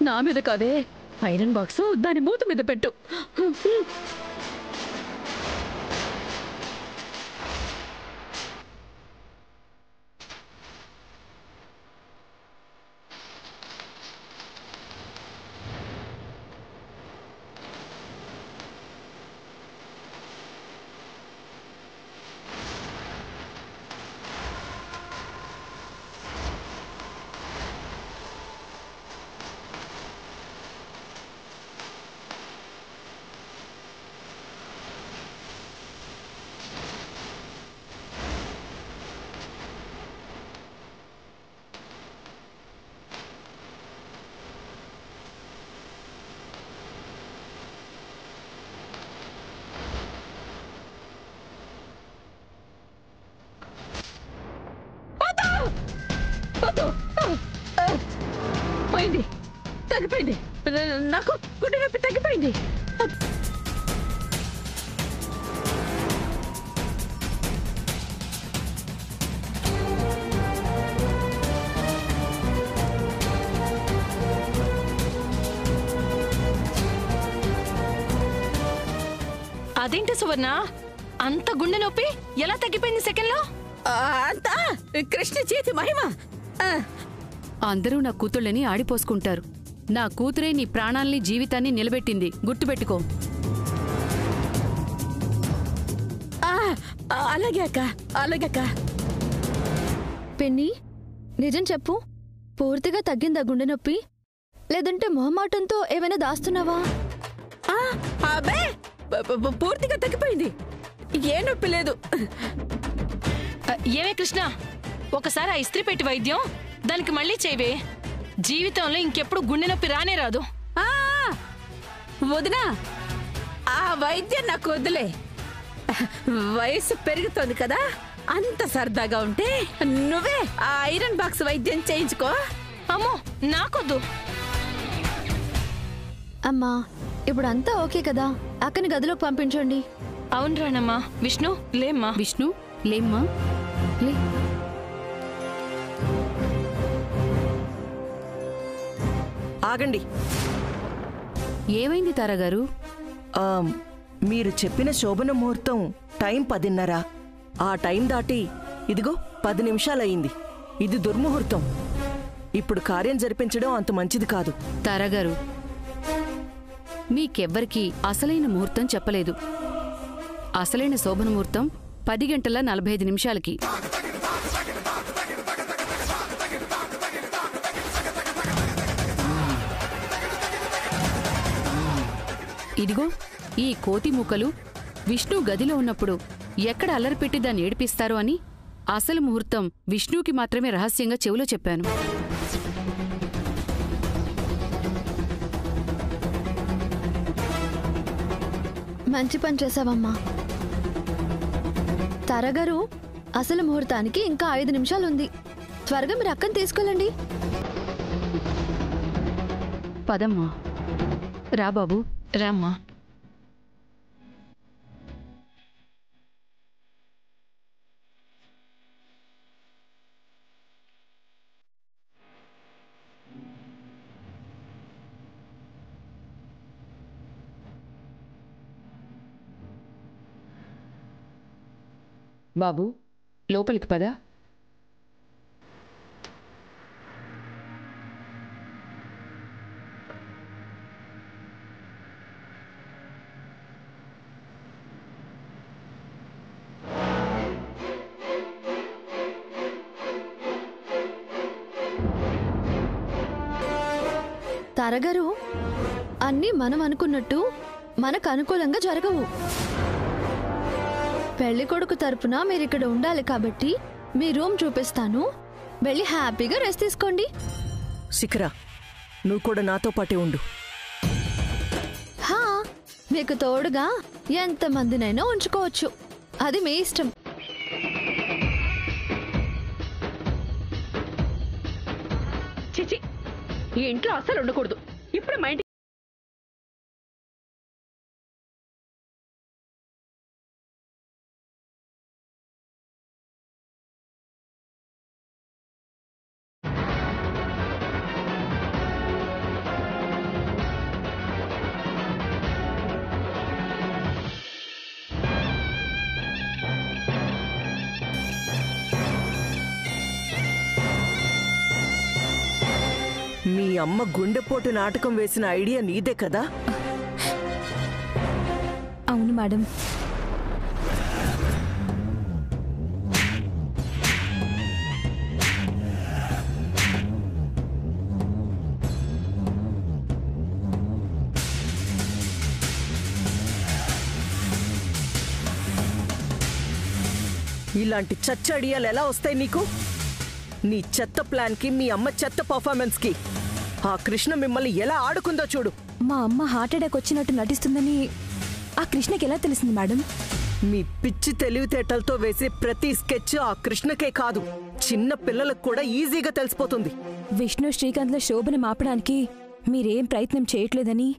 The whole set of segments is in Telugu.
నా మీద కాదే, ఐరన్ బాక్స్ దాని మూత మీద పెట్టు. పోయింది, తగ్గిపోయింది. నాకు గుండె నొప్పి తగ్గిపోయింది. అదేంటి సువర్ణ, అంత గుండె నొప్పి ఎలా తగ్గిపోయింది సెకండ్ లో? అంతా కృష్ణ చేతి మహిమ. అందరూ నా కూతుళ్ళని ఆడిపోసుకుంటారు. నా కూతురే నీ ప్రాణాల్ని జీవితాన్ని నిలబెట్టింది, గుర్తుపెట్టుకో. అలాగే అక్క, అలాగే అక్క. పెన్ని, నిజం చెప్పు, పూర్తిగా తగ్గిందా గుండె నొప్పి? లేదంటే మొహమాటంతో ఏమైనా దాస్తున్నావా? అబ్బే, పూర్తిగా తగ్గిపోయింది, ఏ నొప్పి లేదు. ఏమే కృష్ణ, ఒకసారి ఆ ఇస్త్రీ పెట్టి వైద్యం దానికి మళ్ళీ చేయవే. జీవితంలో ఇంకెప్పుడు గుండె నొప్పి రానే రాదు. వదినా, ఆ వైద్యం నాకు వద్దులే. వయసు పెరుగుతోంది కదా, అంత సరదాగా ఉంటే నువ్వే ఆ ఐరన్ బాక్స్ వైద్యం చేయించుకో. అమ్మో, నాకొద్దు. అమ్మా, ఇప్పుడు అంతా ఓకే కదా, అక్కని గదిలోకి పంపించండి. అవును రానమ్మా. విష్ణు లేమ్మా. విష్ణు లేమ్మా, లే. ఆగండి. ఏమైంది తారాగారు? మీరు చెప్పిన శోభన ముహూర్తం టైం 10:30. ఆ టైం దాటి ఇదిగో 10 నిమిషాలయ్యింది. ఇది దుర్ముహూర్తం. ఇప్పుడు కార్యం జరిపించడం అంత మంచిది కాదు. తారాగారు, మీకెవ్వరికీ అసలైన ముహూర్తం చెప్పలేదు. అసలైన శోభన ముహూర్తం 10:45 ఇదిగో ఈ కోతి మూకలు విష్ణు గదిలో ఉన్నప్పుడు ఎక్కడ అల్లరి పెట్టి దాన్ని ఏడిపిస్తారో అని అసలు ముహూర్తం విష్ణుకి మాత్రమే రహస్యంగా చెవిలో చెప్పాను. మంచి పని చేసావమ్మా. తారాగారు, అసలు ముహూర్తానికి ఇంకా 5 నిమిషాలుంది. త్వరగా మీరు అక్కని తీసుకెళ్ళండి. పదమ్మా. రా బాబు, రామ్మా. బాబు, లోపలికి పదా. తారాగారు, అన్నీ మనం అనుకున్నట్టు మనకు అనుకూలంగా జరగవు. పెళ్లి కొడుకు తరపున మీరిక్కడ ఉండాలి కాబట్టి మీ రూమ్ చూపిస్తాను. వెళ్ళి హ్యాపీగా రెస్ట్ తీసుకోండి. శిఖరా, నువ్వు కూడా నాతో పాటే ఉండు. హా, మీకు తోడుగా ఎంతమందినైనా ఉంచుకోవచ్చు, అది మీ ఇష్టం. చిచి, ఈ ఇంట్లో అస్సలు ఉండకూడదు. ఇప్పుడు మా ఇంటి అమ్మ గుండెపోటు నాటకం వేసిన ఐడియా నీదే కదా? అవును మేడం. ఇలాంటి చచ్చ ఐడియాలు ఎలా వస్తాయి నీకు? నీ చెత్త ప్లాన్కి, మీ అమ్మ చెత్త పర్ఫార్మెన్స్కి ఆ కృష్ణ మిమ్మల్ని ఎలా ఆడుకుందో చూడు. మా అమ్మ హార్ట్ అటాక్ వచ్చినట్టు నటిస్తుందని ఆ కృష్ణకి ఎలా తెలిసింది మేడం? మీ పిచ్చి తెలివితేటలతో వేసే ప్రతి స్కెచ్ ఆ కృష్ణకే కాదు, చిన్న పిల్లలకు కూడా ఈజీగా తెలిసిపోతుంది. విష్ణు శ్రీకాంత్ల శోభను మాపడానికి మీరేం ప్రయత్నం చేయట్లేదని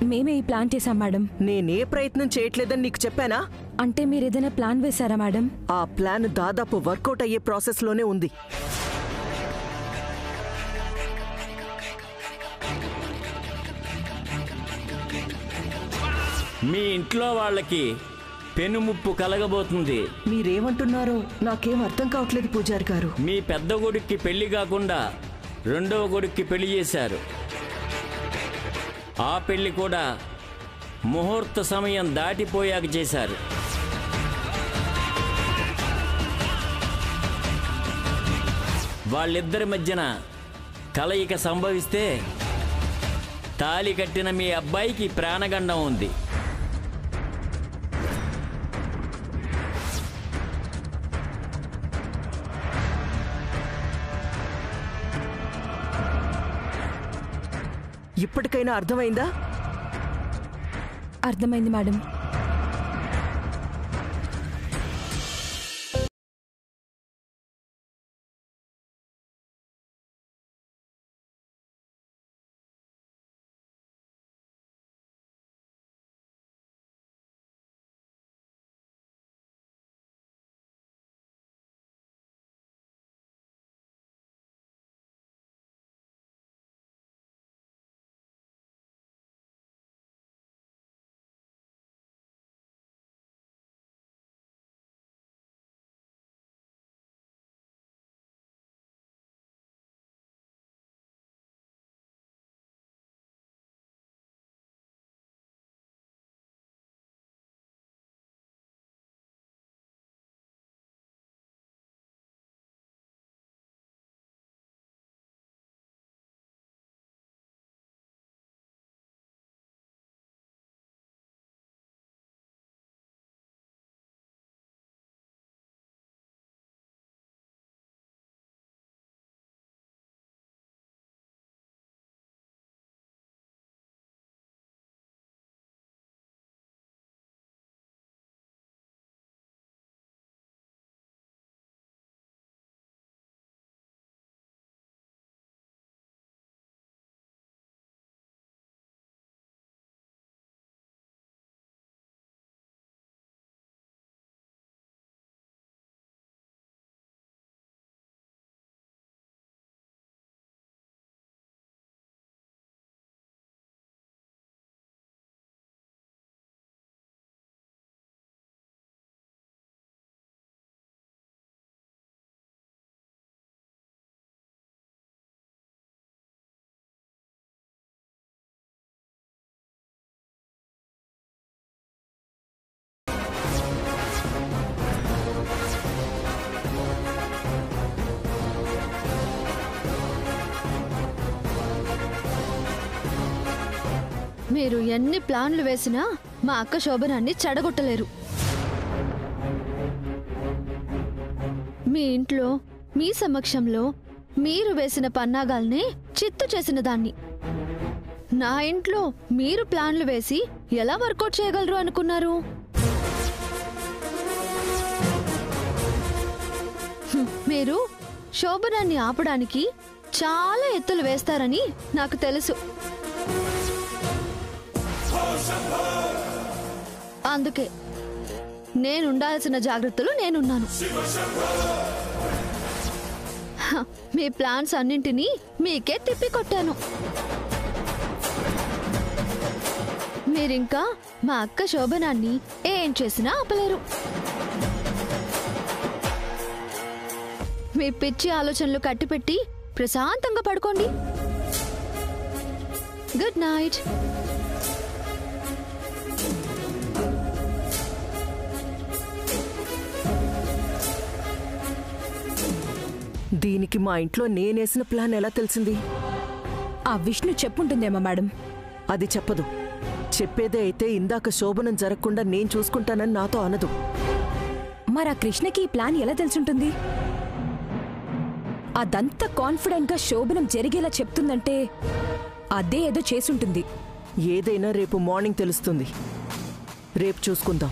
మేమే ఈ ప్లాన్ చేశాం మేడం. నేనే ప్రయత్నం చేయట్లేదని నీకు చెప్పానా? అంటే మీరేదైనా ప్లాన్ వేశారా మేడం? ఆ ప్లాన్ దాదాపు వర్కౌట్ అయ్యే ప్రాసెస్లోనే ఉంది. మీ ఇంట్లో వాళ్ళకి పెనుముప్పు కలగబోతుంది. మీరేమంటున్నారో నాకేం అర్థం కావట్లేదు పూజారి గారు. మీ పెద్ద కొడుక్కి పెళ్లి కాకుండా రెండవ కొడుక్కి పెళ్లి చేశారు. ఆ పెళ్లి కూడా ముహూర్త సమయం దాటిపోయాక చేశారు. వాళ్ళిద్దరి మధ్యన కలయిక సంభవిస్తే తాళి కట్టిన మీ అబ్బాయికి ప్రాణగండం ఉంది. ఇప్పటికైనా అర్థమైందా? అర్థమైంది మేడం. మీరు ఎన్ని ప్లాన్లు వేసినా మా అక్క శోభనాన్ని చెడగొట్టలేరు. మీ ఇంట్లో మీ సమక్షంలో మీరు వేసిన పన్నాగాల్ని చిత్తు చేసిన దాన్ని నా ఇంట్లో మీరు ప్లాన్లు వేసి ఎలా వర్కౌట్ చేయగలరు అనుకున్నారు? మీరు శోభనాన్ని ఆపడానికి చాలా ఎత్తులు వేస్తారని నాకు తెలుసు. అందుకే నేనుండాల్సిన జాగ్రత్తలు నేనున్నాను. మీ ప్లాన్స్ అన్నింటినీ మీకే తిప్పికొట్టాను. మీరింకా మా అక్క శోభనాన్ని ఏం చేసినా ఆపలేరు. మీ పిచ్చి ఆలోచనలు కట్టిపెట్టి ప్రశాంతంగా పడుకోండి. Good night. దీనికి మా ఇంట్లో నేనేసిన ప్లాన్ ఎలా తెలిసింది? ఆ విష్ణు చెప్పుంటుందేమో మేడం. అది చెప్పదు. చెప్పేదే అయితే ఇందాక శోభనం జరగకుండా నేను చూసుకుంటానని నాతో అనదు. మరి ఆ కృష్ణకి ఈ ప్లాన్ ఎలా తెలుసుంటుంది? అదంతా కాన్ఫిడెంట్ గా శోభనం జరిగేలా చెప్తుందంటే అదే ఏదో చేసుంటుంది. ఏదైనా రేపు మార్నింగ్ తెలుస్తుంది. రేపు చూసుకుందాం.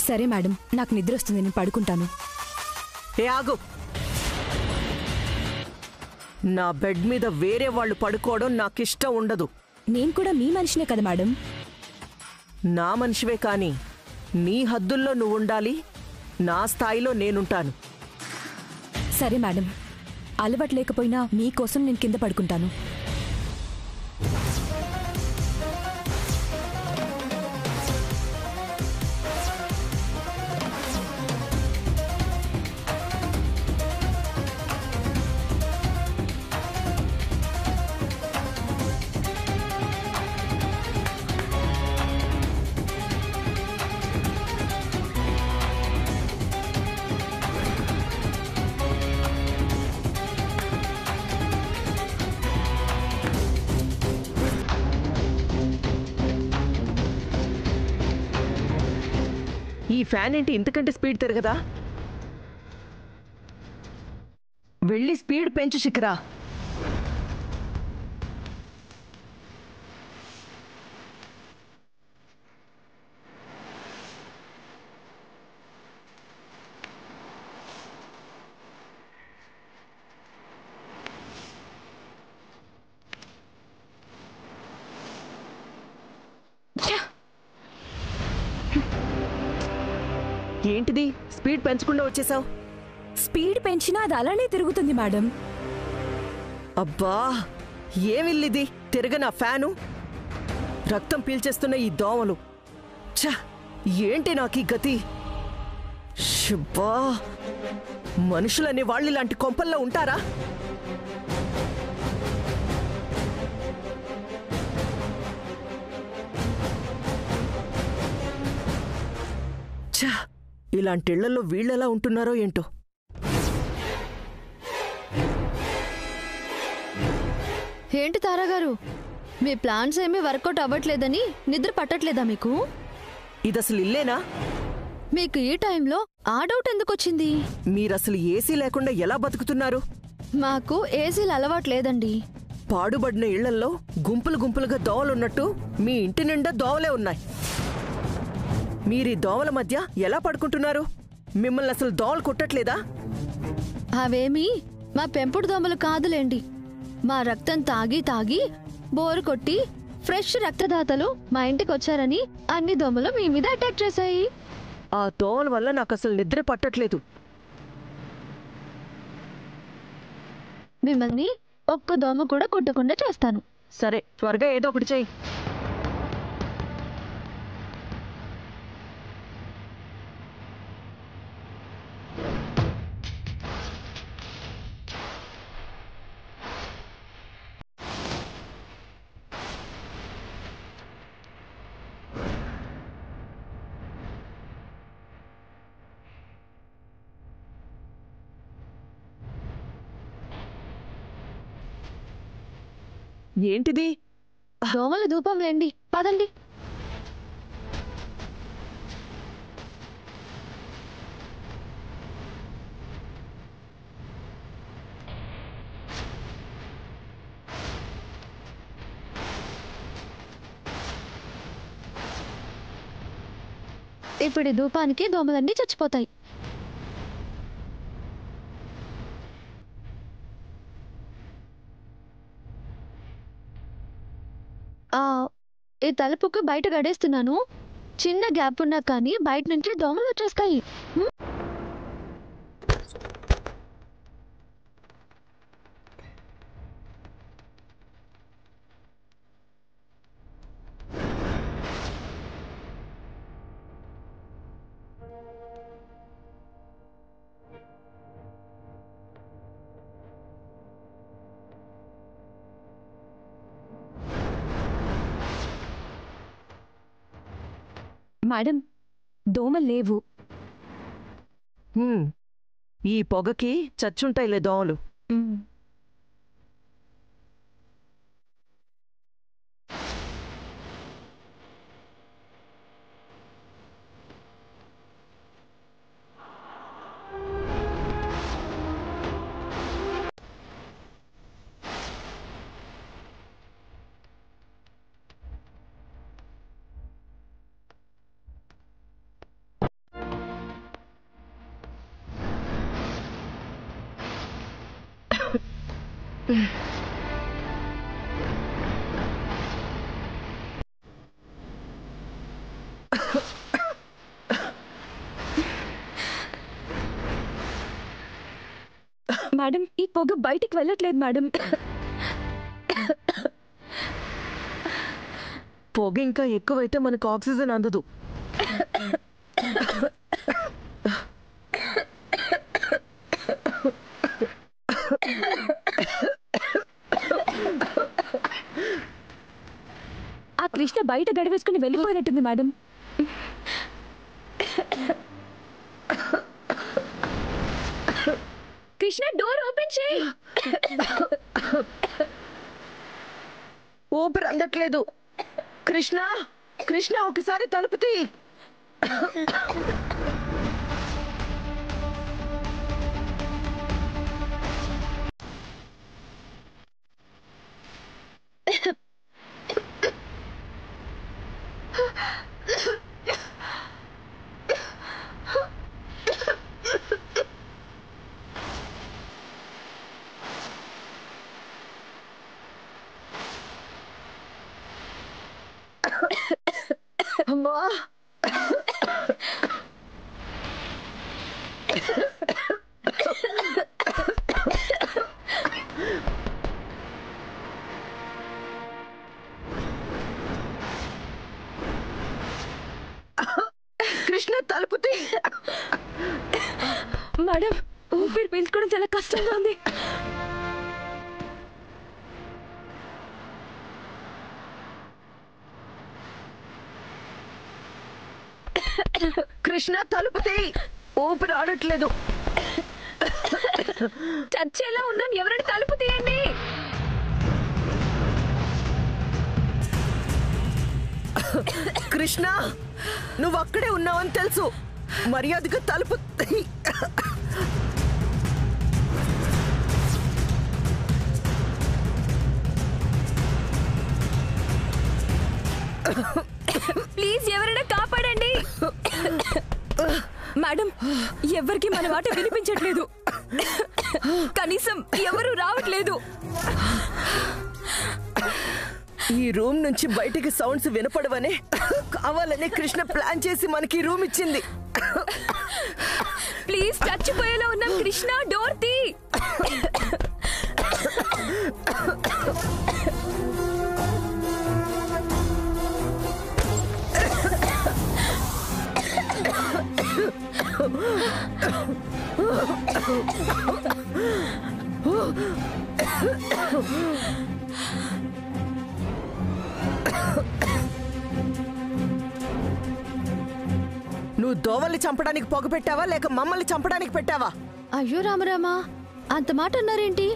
సరే మేడం, నాకు నిద్ర వస్తుంది, నేను పడుకుంటాను. ఏ ఆగు! నా బెడ్ మీద వేరే వాళ్ళు పడుకోవడం నాకిష్టం ఉండదు. నేను కూడా మీ మనిషినే కదా మేడం. నా మనిషివే కాని నీ హద్దుల్లో నువ్వుండాలి, నా స్థాయిలో నేనుంటాను. సరే మేడం, అలవాటు లేకపోయినా మీకోసం నేను కింద పడుకుంటాను. ఈ ఫ్యాన్ ఏంటి ఇంతకంటే స్పీడ్ తిరగదా? వెళ్ళి స్పీడ్ పెంచు శిఖరా. ఏంటిది స్పీడ్ పెంచకుండా వచ్చేసావు? స్పీడ్ పెంచినా అది అలానే తిరుగుతుంది మేడం. అబ్బా, ఏమిల్లిది తిరగనా ఫ్యాను? రక్తం పీల్చేస్తున్న ఈ దోమలు. ఛ, ఏంటి నాకీ గతి? షబ్బా, మనుషులనే వాళ్ళు ఇలాంటి కొంపల్లో ఉంటారా? ఛ, ఇలాంటి ఇళ్లలో వీళ్ళెలా ఉంటున్నారో ఏంటో. ఏంటి తారాగారు, మీ ప్లాన్స్ ఏమీ వర్కౌట్ అవ్వట్లేదని నిద్ర పట్టట్లేదా మీకు? ఇదసలు ఇల్లేనా? మీకు ఈ టైంలో ఆ డౌట్ ఎందుకు వచ్చింది? మీరసలు ఏసీ లేకుండా ఎలా బతుకుతున్నారు? మాకు ఏసీలు అలవాటు లేదండి. పాడుబడిన ఇళ్లల్లో గుంపులు గుంపులుగా దోవలున్నట్టు మీ ఇంటి నిండా దోవలే ఉన్నాయి. మీరీ దోవల మధ్య ఎలా పడుకుంటున్నారు? మిమ్మల్ని అసలు దోవలు కుట్టట్లేదా? అవేమీ మా పెంపుడు దోమలు కాదులేండి. మా రక్తం తాగి తాగి బోరు కొట్టి ఫ్రెష్ రక్తదాతలు మా ఇంటికి వచ్చారని అన్ని దోమలు మీ మీద అటాక్ చేశాయి. ఆ దోవల వల్ల నాకు అసలు నిద్ర పట్టట్లేదు. మిమ్మల్ని ఒక్క దోమ కూడా కుట్టకుండా చేస్తాను. సరే, త్వరగా ఏదో ఒకటి చెయ్యి. ఏంటిది? దోమల ధూపం లేండి, పదండి. ఇప్పుడు ఈ ధూపానికి దోమలన్నీ చచ్చిపోతాయి. ఈ తలుపుకు బయట గడేస్తున్నాను. చిన్న గ్యాప్ ఉన్నా కానీ బయట నుంచి దోమలు వచ్చేస్తాయి. మేడం దోమలు లేవు. ఈ పొగకి చచ్చుంటాయిలే దోమలు. మేడం ఈ పొగ బయటికి వెళ్ళట్లేదు మేడం. పొగ ఇంకా ఎక్కువైతే మనకు ఆక్సిజన్ అందదు. ఆ కృష్ణ బయట గడివేసుకుని వెళ్ళిపోయినట్టుంది మేడం. కృష్ణ డోర్ ఓపెన్ చేయి. ఊపిరి అందట్లేదు. కృష్ణ కృష్ణ ఒకసారి తలుపు తీ. అమ్మా కృష్ణ తలుపు తీ. మేడం ఊపిరి పీల్చుకోవడం చాలా కష్టంగా ఉంది. కృష్ణ తలుపు తీ. ఊపిరి ఆడట్లేదు. చచ్చేలా ఉన్నాం, ఎవరైనా తలుపు తీయండి. కృష్ణ నువ్వు అక్కడే ఉన్నావని తెలుసు. మర్యాదగా తలుపు తీ. ప్లీజ్ ఎవరైనా కాపాడండి. మేడం ఎవరికి మన మాట వినిపించట్లేదు. కనీసం ఎవరు రావట్లేదు. ఈ రూమ్ నుంచి బయటికి సౌండ్స్ వినపడవనే కావాలనే కృష్ణ ప్లాన్ చేసి మనకి రూమ్ ఇచ్చింది. ప్లీజ్ చచ్చిపోయేలా ఉన్నాం కృష్ణ, డోర్ తీ. నువ్వు దోవల్ని చంపడానికి పొగ పెట్టావా లేక మమ్మల్ని చంపడానికి పెట్టావా? అయ్యో రామరామా, అంత మాట అన్నారేంటి?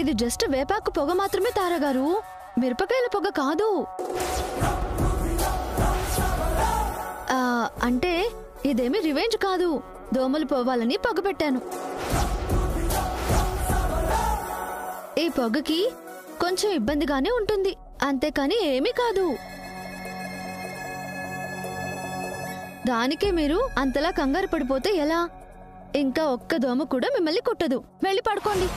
ఇది జస్ట్ వేపాకు పొగ మాత్రమే తారగారు, మిరపకాయల పొగ కాదు. అంటే ఇదేమి రివెంజ్ కాదు, దోమలు పోవాలని పొగ పెట్టాను. ఈ పొగకి కొంచెం ఇబ్బందిగానే ఉంటుంది, అంతేకాని ఏమీ కాదు. దానికే మీరు అంతలా కంగారు పడిపోతే ఎలా? ఇంకా ఒక్క దోమ కూడా మిమ్మల్ని కుట్టదు. వెళ్ళి పడుకోండి.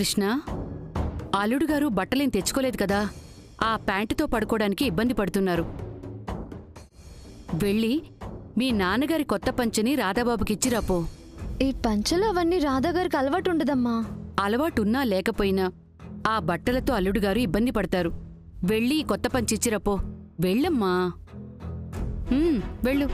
కృష్ణ, అల్లుడుగారు బట్టలేం తెచ్చుకోలేదు కదా, ఆ ప్యాంటుతో పడుకోవడానికి ఇబ్బంది పడుతున్నారు. వెళ్ళి మీ నాన్నగారి కొత్త పంచని రాధాబాబుకిచ్చిరాపో. ఈ పంచలు అవన్నీ రాధాగారికి అలవాటు ఉండదమ్మా. అలవాటున్నా లేకపోయినా ఆ బట్టలతో అల్లుడుగారు ఇబ్బంది పడతారు. వెళ్ళి కొత్త పంచిచ్చిరాపో. వెళ్ళమ్మా, వెళ్ళు.